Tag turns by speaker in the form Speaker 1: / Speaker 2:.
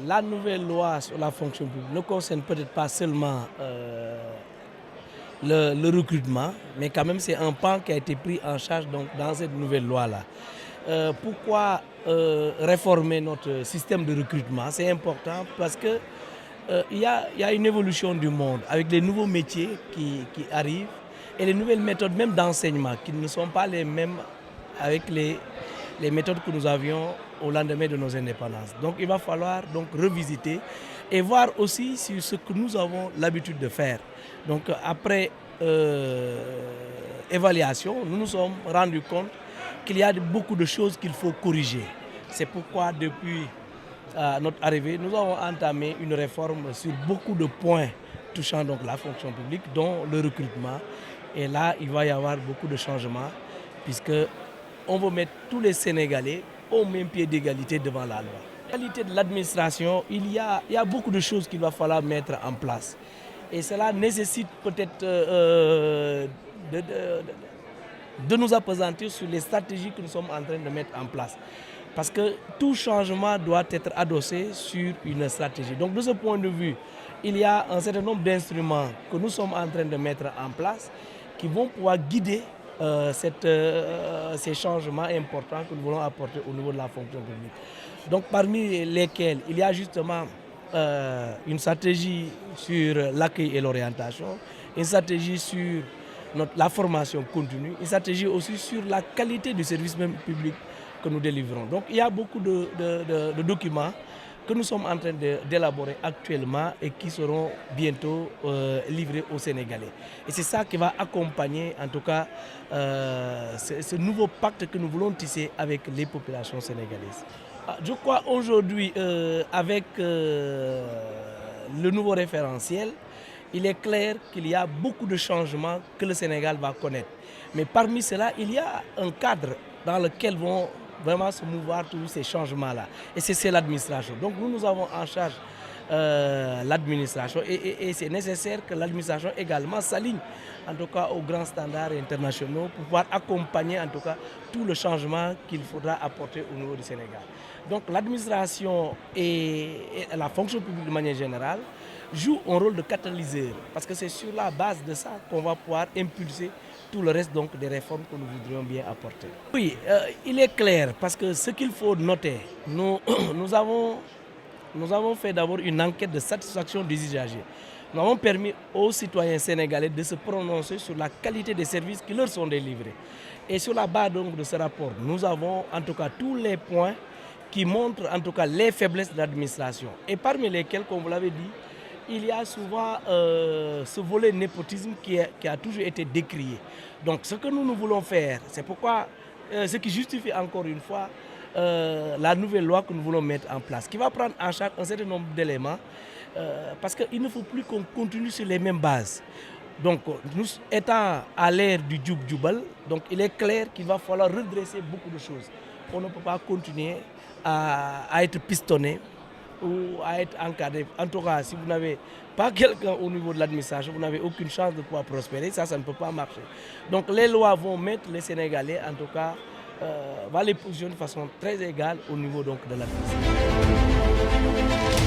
Speaker 1: La nouvelle loi sur la fonction publique ne concerne peut-être pas seulement le recrutement, mais quand même c'est un pan qui a été pris en charge donc, dans cette nouvelle loi-là. Pourquoi réformer notre système de recrutement? C'est important parce que il y a une évolution du monde avec les nouveaux métiers qui arrivent et les nouvelles méthodes même d'enseignement qui ne sont pas les mêmes avec les méthodes que nous avions au lendemain de nos indépendances. Donc il va falloir donc revisiter et voir aussi sur ce que nous avons l'habitude de faire. Donc après évaluation, nous nous sommes rendus compte qu'il y a beaucoup de choses qu'il faut corriger. C'est pourquoi depuis notre arrivée, nous avons entamé une réforme sur beaucoup de points touchant donc la fonction publique, dont le recrutement. Et là, il va y avoir beaucoup de changements puisque on veut mettre tous les Sénégalais au même pied d'égalité devant la loi. La qualité de l'administration, il y a beaucoup de choses qu'il va falloir mettre en place. Et cela nécessite peut-être de nous appesantir sur les stratégies que nous sommes en train de mettre en place. Parce que tout changement doit être adossé sur une stratégie. Donc de ce point de vue, il y a un certain nombre d'instruments que nous sommes en train de mettre en place qui vont pouvoir guider ces changements importants que nous voulons apporter au niveau de la fonction publique. Donc parmi lesquels il y a justement une stratégie sur l'accueil et l'orientation, une stratégie sur la formation continue, une stratégie aussi sur la qualité du service même public que nous délivrons. Donc il y a beaucoup de documents que nous sommes en train d'élaborer actuellement et qui seront bientôt livrés aux Sénégalais. Et c'est ça qui va accompagner en tout cas ce nouveau pacte que nous voulons tisser avec les populations sénégalaises. Je crois aujourd'hui avec le nouveau référentiel, il est clair qu'il y a beaucoup de changements que le Sénégal va connaître. Mais parmi cela, il y a un cadre dans lequel vont vraiment se mouvoir tous ces changements-là. Et c'est l'administration. Donc nous avons en charge l'administration et c'est nécessaire que l'administration également s'aligne en tout cas aux grands standards internationaux pour pouvoir accompagner en tout cas tout le changement qu'il faudra apporter au niveau du Sénégal. Donc l'administration et la fonction publique de manière générale jouent un rôle de catalyseur parce que c'est sur la base de ça qu'on va pouvoir impulser tout le reste donc des réformes que nous voudrions bien apporter. Oui, il est clair parce que ce qu'il faut noter, nous avons fait d'abord une enquête de satisfaction des usagers. Nous avons permis aux citoyens sénégalais de se prononcer sur la qualité des services qui leur sont délivrés. Et sur la base donc de ce rapport, nous avons en tout cas tous les points qui montrent en tout cas les faiblesses de l'administration. Et parmi lesquels, comme vous l'avez dit, il y a souvent ce volet népotisme qui a toujours été décrié. Donc ce que nous voulons faire, c'est pourquoi ce qui justifie encore une fois la nouvelle loi que nous voulons mettre en place, qui va prendre en charge un certain nombre d'éléments, parce qu'il ne faut plus qu'on continue sur les mêmes bases. Donc nous étant à l'ère du djoub-djoubal, donc il est clair qu'il va falloir redresser beaucoup de choses. On ne peut pas continuer à être pistonné ou à être encadré. En tout cas, si vous n'avez pas quelqu'un au niveau de l'administration, vous n'avez aucune chance de pouvoir prospérer. Ça ne peut pas marcher. Donc les lois vont mettre les Sénégalais, en tout cas, va les positionner de façon très égale au niveau donc, de l'administration.